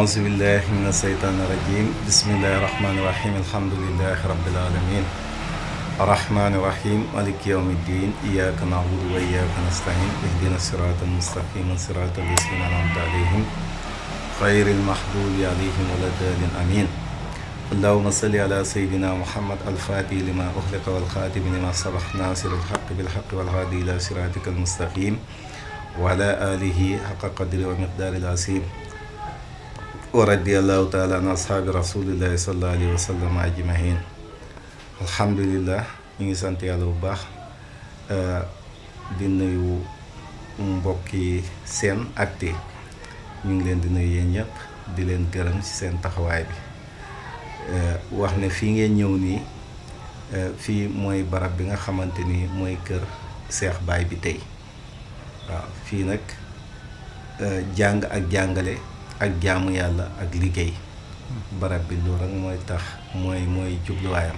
أعوذ بالله من الشيطان الرجيم بسم الله الرحمن الرحيم الحمد لله رب العالمين الرحمن الرحيم مالك يوم الدين إياك نعبد وإياك نستعين اهدنا الصراط المستقيم صراط الذين أنعمت عليهم غير المغضوب عليهم ولا الضالين آمين اللهم صل على سيدنا محمد الفاتح لما أغلق والخاتم لما سبق ناصر الحق بالحق والهادي إلى صراطك المستقيم وعلى آله حق قدر ومقدار العظيم ورضي الله تعالى عن أصحاب رسول الله صلى الله عليه وسلم أجمعين alhamdulillah ñu ngi sant yàlla bu baax di nuyu mbokki Sen Actu ñu ngi leen di nuyu yéen ñëpp di leen gërëm ci seen taxawaay bi wax ne fii ngeen ñëw nii fii mooy barab bi nga xamante ni mooy kër Cheikh Baye bi tey waaw fii nag jàng ak jàngale ak jaamu yàlla ak liggéey barab bi loolu rek mooy tax mooy jubluwaayam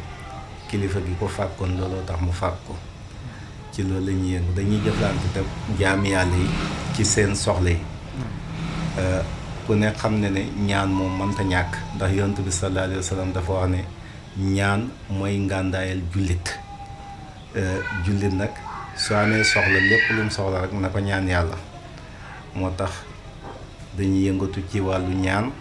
kilifa gi ko fàkkoon looloo tax mu fàkk ko ci loolu la ñuy yëngu dañuy jëflante te jaami yàlla yi ci seen soxla yi ku ne xam ne ñaan moom mënta ñàkk ndax yonent bi sallallahu alayhi wa sallam dafa wax ne ñaan mooy ngàndaayal jullit jullit nag soo amee soxla lépp lu mu soxla rek na ko ñaan yàlla moo tax dañuy yëngatu ci wàllu ñaan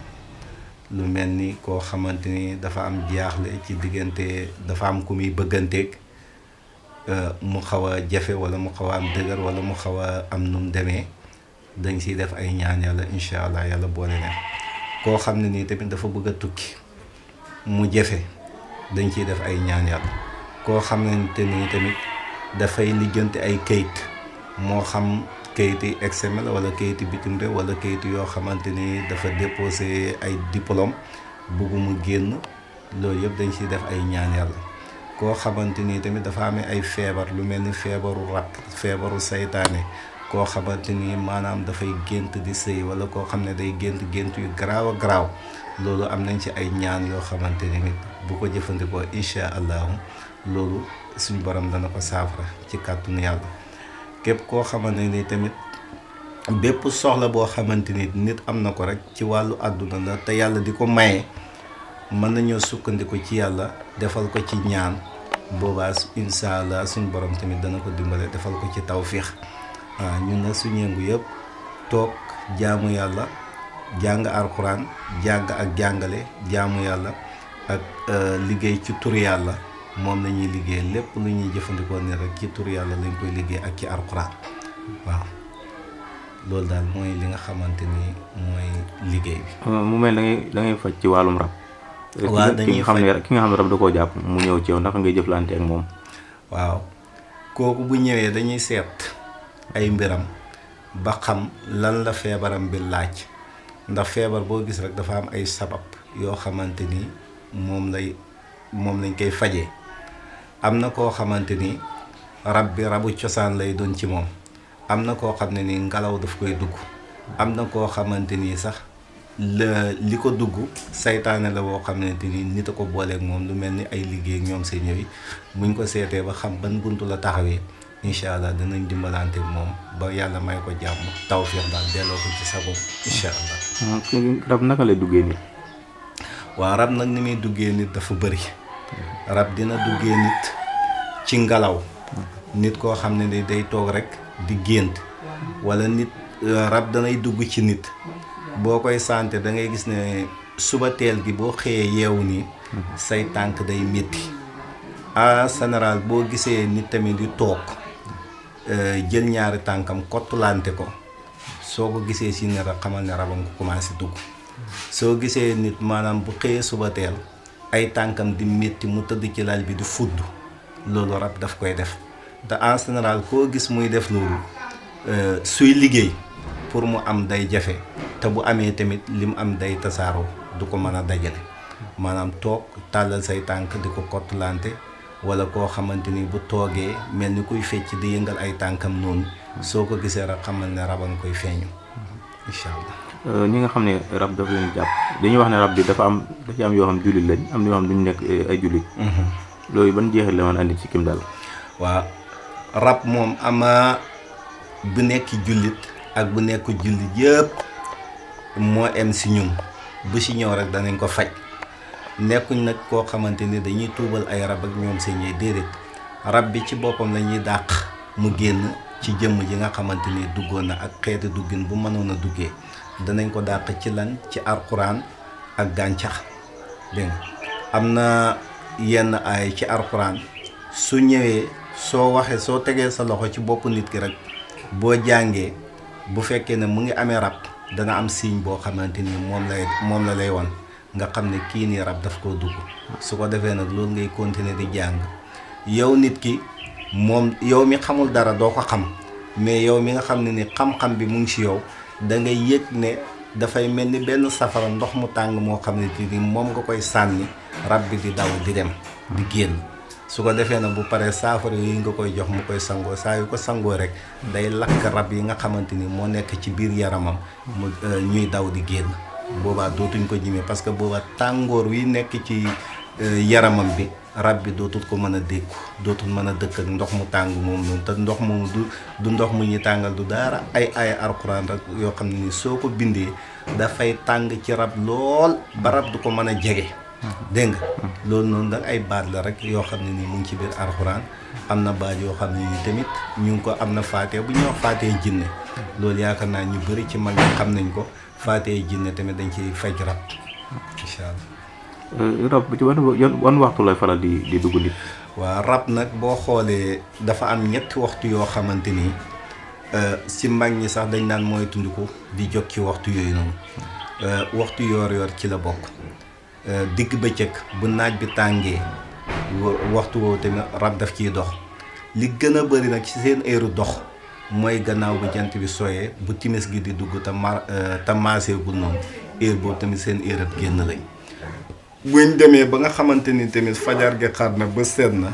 lu mel ni koo xamante ni dafa am jaaxle ci diggante dafa am ku muy bëgganteeg mu xaw a jafe wala mu xaw a am dëgër wala mu xaw a am nu mu demee dañ siy def ay ñaan yàlla incha allah yàlla boole leen koo xam ne nii tamit dafa bëgg a tukki mu jafe dañ ciy def ay ñaan yàlla koo xam ne nii tamit dafay lijjanti ay kayit moo xam kayiti examen la wala kayiti bitim réew wala kayiti yoo xamante ni dafa déposé ay diplôme buggu mu génn loolu yëpp dañ ciy def ay ñaan yàlla koo xamante ni tamit dafa amee ay feebar lu mel ni feebaru rab feebaru saytaane koo xamante ni maanaam dafay gént di sëy wala koo xam ne day gént yu garaaw a garaaw loolu am nañ ci ay ñaan yoo xamante ni nit bu ko jëfandikoo incha allahu loolu suñu borom dana ko saafara ci kàttanu yàlla képp koo xamante ni tamit bépp soxla boo xamante ni nit am na ko rek ci wàllu àdduna la te yàlla di ko maye mën nañoo sukkandiku ci yàlla defal ko ci ñaan boobaa incha allah suñu borom tamit dana ko dimbale defal ko ci tawfiix waaw ñun nag suñu yëngu yëpp toog jaamu yàlla jàng alxuraan jàng ak jàngale jaamu yàlla ak liggéey ci tur yàlla moom la ñuy liggéey lépp lu ñuy jëfandikoo ni rek ci tur yàlla lañ koy liggéey ak ci alxuraan waaw loolu daal mooy li nga xamante ni mooy liggéey bi. mu mel da ngay faj ci wàllum rab. waaw dañuy faj ki nga xam ne rab da koo jàpp mu ñëw ci yow ndax ngay jëflante ak moom. waaw kooku bu ñëwee dañuy seet ay mbiram ba xam lan la feebaram bi laaj ndax feebar boo gis rek dafa am ay sabab yoo xamante ni moom lañ koy fajee. am na koo xamante ni rab bi rabu cosaan lay doon ci moom am na koo xam ne ni ngelaw daf koy dugg am na koo xamante ni sax li ko dugg saytaane la boo xamante ni nit a ko booleeg moom lu mel ni ay liggéey ak ñoom seen ñëwi buñ ko seetee ba xam ban buntu la taxawee incha allah danañ dimbalante moom ba yàlla may ko jàmm tawfeex daal delloo ko ci sa bopp incha allah. rab naka lay duggee nit. waaw rab nag ni muy duggee nit dafa bëri. rab dina duggee nit ci ngelaw nit koo xam ne day toog rek di gént wala nit rab danay dugg ci nit boo koy santé da ngay gis ne suba teel gi boo xëyee yeewu nii say tànk day métti en général boo gisee nit tamit di toog jël ñaari tànkam kottulante ko soo ko gisee si ne rek xamal ne rabam ko commencé dugg soo gisee nit maanaam bu xëyee suba teel ay tànkam di métti mu tëdd ci lal bi di fudd loolu rab daf koy def te en général koo gis muy def loolu suy liggéey pour mu am day jafe te bu amee tamit li mu am day tasaaroo du ko mën a dajale maanaam toog tàllal say tànk di ko kottulante wala koo xamante ni bu toogee mel ni kuy fecc di yëngal ay tànkam noonu soo ko gisee rek xamal ne rab a nga koy feeñu incha allah. ñi nga xam ne rab dafa leen jàpp dañuy wax ne rab bi dafa am yoo xam jullit lañ am na yoo xam duñ nekk ay jullit. loolu ban jeexit la mën a andi ci kim daal. waaw rab moom ama bu nekk jullit ak bu nekk jullit yëpp moo em si ñun bu si ñëw rek danañ ko faj. nekkuñ nag koo xamante ni dañuy tuubal ay rab ak ñoom seen ñooy déedéet rab bi ci boppam la ñuy dàq mu génn ci jëmm ji nga xamante ni duggoon na ak xeeti duggin bu mënoon a duggee danañ ko dàq ci lan ci alxuraan ak gàncax dégg nga am na yenn ay ci alxuraan su ñëwee soo waxee soo tegee sa loxo ci boppu nit ki rek boo jàngee bu fekkee ne mu ngi amee rab dana am signe boo xamante ni moom la lay won nga xam ne kii nii rab daf koo dugg su ko defee nag loolu ngay continuer di jàng yow nit ki moom yow mi xamul dara doo ko xam mais yow mi nga xam ne ni xam-xam bi mu ngi ci yow da ngay yëg ne dafay mel ni benn safara ndox mu tàng moo xam ne ni moom nga koy sànni rab bi di daw di dem di génn su ko defee nag bu paree saafara yi nga koy jox mu koy sangoo saa yu ko sangoo rek day lakk rab yi nga xamante ni moo nekk ci biir yaramam mu ñuy daw di génn boobaa dootuñ ko ñimee parce que boobaa tàngoor wi nekk ci yaramam bi rab bi dootul ko mën a dékku dootul mën a dëkk ak ndox mu tàng moom noonu te ndox moomu du ndox mu ñuy tàngal du dara ay alxuraan rek yoo xam ne ni soo ko bindee dafay tàng ci rab lool ba rab du ko mën a jege dégg nga loolu noonu nag ay baat la rek yoo xam ne nii mu ngi ci biir alxuraan am na baat yoo xam ne nii tamit ñu ngi ko am na faatee bu ñuy wax faatee jinne loolu yaakaar naa ñu bëri ci mag ñi xam nañ ko faatee jinne tamit dañ ciy faj rab incha allah. rab ci wan waxtu lay faral di dugg nit. waaw rab nag boo xoolee dafa am ñetti waxtu yoo xamante ni si mag ñi sax dañ naan mooy tundiku di jóg ci waxtu yooyu noonu waxtu yoor ci la bokk. digg bëccëg bu naaj bi tàngee waxtu woowu tamit rab daf ciy dox li gën a bëri nag ci seen heure dox mooy gannaaw bu jant bi sooyee bu timis gi di dugg te maaseegul noonu heure boobu tamit seen heure génn lañ. buñ demee ba nga xamante ni tamit fajar gi xar na ba seet na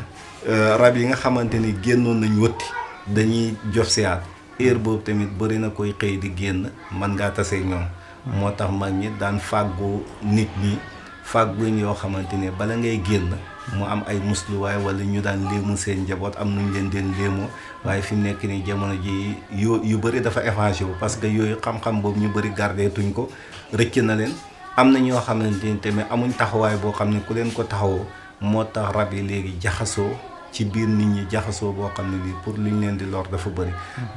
rab yi nga xamante ni génnoon nañ wëtti dañuy jof siyaat heure boobu tamit bëri na koy xëy di génn mën ngaa tase ñoom. moo tax mag ñi daan fàggu nit ñi. fàgguñ yoo xamante ne bala ngay génn mu am ay musluwaay wala ñu daan léemu seen njaboot am nuñ leen den léemoo waaye fi mu nekk nii jamono ji yu bëri dafa effacé wu parce que yooyu xam-xam boobu ñu bëri gardé tuñ ko rëcc na leen am na ñoo xamante ni tamit amuñ taxawaay boo xam ne ku leen ko taxawoo moo tax rab yi léegi jaxasoo ci biir nit ñi jaxasoo boo xam ne nii pour liñ leen di lor dafa bëri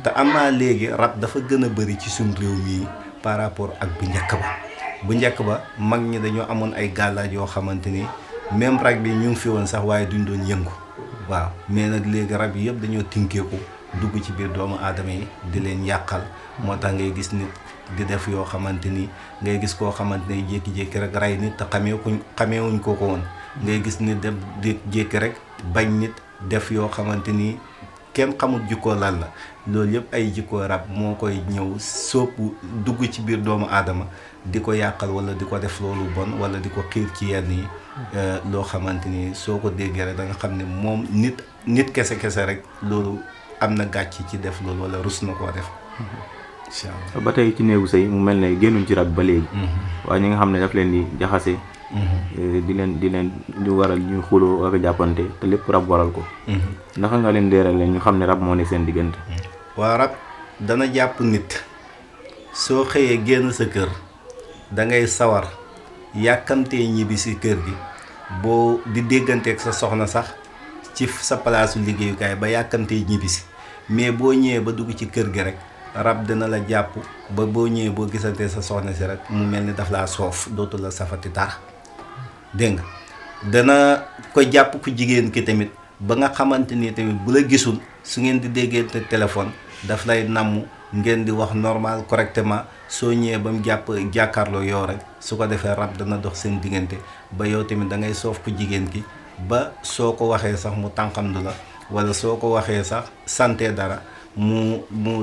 te am naa léegi rab dafa gën a bëri ci suñ réew mii par rapport ak bu njëkk ba bu njëkk ba mag ñi dañoo amoon ay gàllaaj yoo xamante ni même rab bi ñu ngi fi woon sax waaye duñ doon yëngu waaw mais nag léegi rab yi yëpp dañoo tinkeeku dugg ci biir doomu aadama yi di leen yàqal moo tax ngay gis nit di def yoo xamante ni ngay gis koo xamante ne jékki-jékki rek rey nit te xameewuñ ko woon ngay gis nit def di jékki rek bañ nit def yoo xamante ni kenn xamul jikkoo lan la loolu yëpp ay jikkoo rab moo koy ñëw soppu dugg ci biir doomu aadama di ko yàqal wala di ko def loolu bon wala di ko xiir ci yenn yi loo xamante ni soo ko déggee rek da nga xam ne moom nit kese rek loolu am na gàcc ci def loolu wala rus na koo def incha allah. ba tey ci néegu sëy mu mel ne génnuñ ci rab ba léegi waaye ñi nga xam ne daf leen di jaxase di leen di waral ñuy xuloo ak jàppante te lépp rab waral ko naka nga leen leeral leen ñu xam ne rab moo ne seen diggante. waa rab dana jàpp nit soo xëyee génn sa kër da ngay sawar yàkkamtee ñibbi si kër gi boo di dégganteeg sa soxna sax ci sa palaasu liggéeyukaay ba yàkkamtee ñibbi si mais boo ñëwee ba dugg ci kër gi rek rab dina la jàpp ba boo ñëwee boo gisantee sa soxna si rek mu mel ni daf laa soof dootu la safati dara dégg nga dana ko jàpp ku jigéen ki tamit ba nga xamante ni tamit bu la gisul su ngeen di déggante téléphone daf lay namm ngeen di wax normal correctement soo ñëwee ba mu jàkkaarloo yow rek su ko defee rab dana dox seen diggante ba yow tamit da ngay soof ku jigéen ki ba soo ko waxee sax mu tànqamdu la wala soo ko waxee sax santé dara mu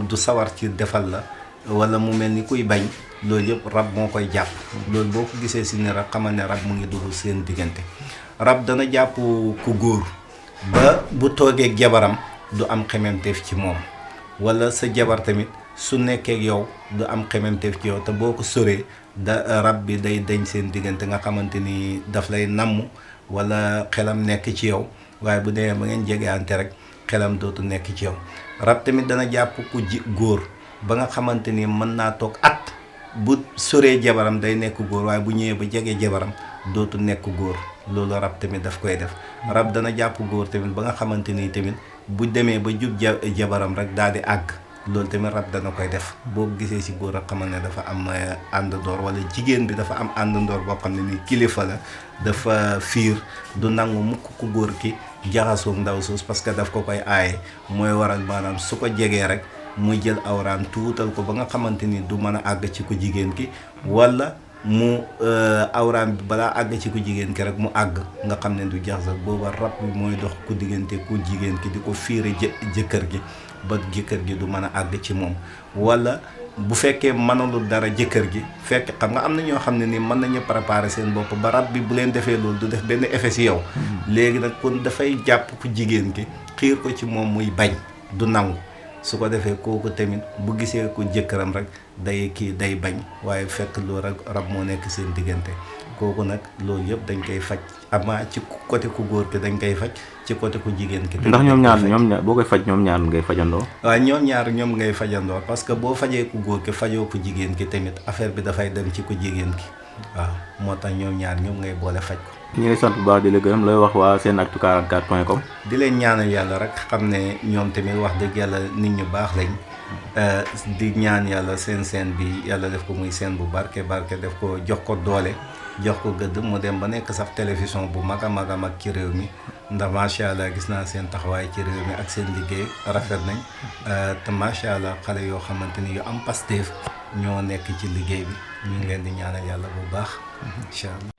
du sawar ci defal la wala mu mel ni kuy bañ loolu yëpp rab moo koy jàpp loolu boo ko gisee si ne rab xamal ne rab mu ngi dugg seen diggante rab dana jàpp ku góor ba bu toogee jabaram du am xememteef ci moom wala sa jabar tamit su nekkee yow du am xememteef ci yow te boo ko soree rab bi day deñ seen diggante nga xamante ni daf lay namm wala xelam nekk ci yow waaye bu demee ba ngeen jegeante rek xelam dootu nekk ci yow rab tamit dana jàpp ku góor ba nga xamante ni mën naa toog at bu soree jabaram day nekk góor waaye bu ñëwee ba jege jabaram dootu nekk góor loolu rab tamit daf koy def rab dana jàpp góor tamit ba nga xamante ni tamit bu demee ba jub jabaram rek daal di àgg loolu tamit rab dana koy def boo gisee si góor a xamal ne dafa am àndandoor wala jigéen bi dafa am àndandoor boo xam ne ni kilifa la dafa fiir du nangu mukk ku góor ki jaxasoog ndaw suus parce que daf ko koy aaye mooy waral maanaam su ko jegee rek muy jël awraam tuutal ko ba nga xamante ni du mën a àgg ci ku jigéen ki wala mu awraam bi balaa àgg ci ku jigéen ki rek mu àgg nga xam ne du jaxasoo booba rab bi mooy dox ku diggante ku jigéen ki di ko fiire jëkkër gi ba jëkkër gi du mën a àgg ci moom wala bu fekkee mënalul dara jëkkër gi fekk xam nga am na ñoo xam ne ni mën nañu préparer seen bopp ba rab bi bu leen defee loolu du def benn effet si yow léegi nag kon dafay jàpp ku jigéen ki xiir ko ci moom muy bañ du nangu su ko defee kooku tamit bu gisee ko jëkkëram rek day bañ waaye fekk loolu rek rab moo nekk seen diggante kooku nag loolu yëpp dañ koy faj ama ci côté ku góor ki dañ koy faj ci côté ku jigéen ki ndax ñoom ñaar boo koy faj ñoom ñaar ngay fajandoo waaw ñoom ngay fajandoo parce que boo fajee ku góor ki fajoo ku jigéen ki tamit affaire bi dafay dem ci ku jigéen ki waaw moo tax ñoom ñaar ñoom ngay boole faj ko ñu ngi sant bu baax di la gërëm looy wax waa senactu44.com di leen ñaanal yàlla rek xam ne ñoom tamit wax dëgg yàlla nit ñu baax lañ di ñaan yàlla seen bi yàlla def ko muy seen bu barke def ko jox ko doole jox ko gëdd mu dem ba nekk sax télévision bu mag a mag ci réew mi ndax macha allah gis naa seen taxawaay ci réew mi ak seen liggéey rafet nañ te macha allah xale yoo xamante ni yu am Pastef ñoo nekk ci liggéey bi ñu ngi leen di ñaanal yàlla bu baax incha allah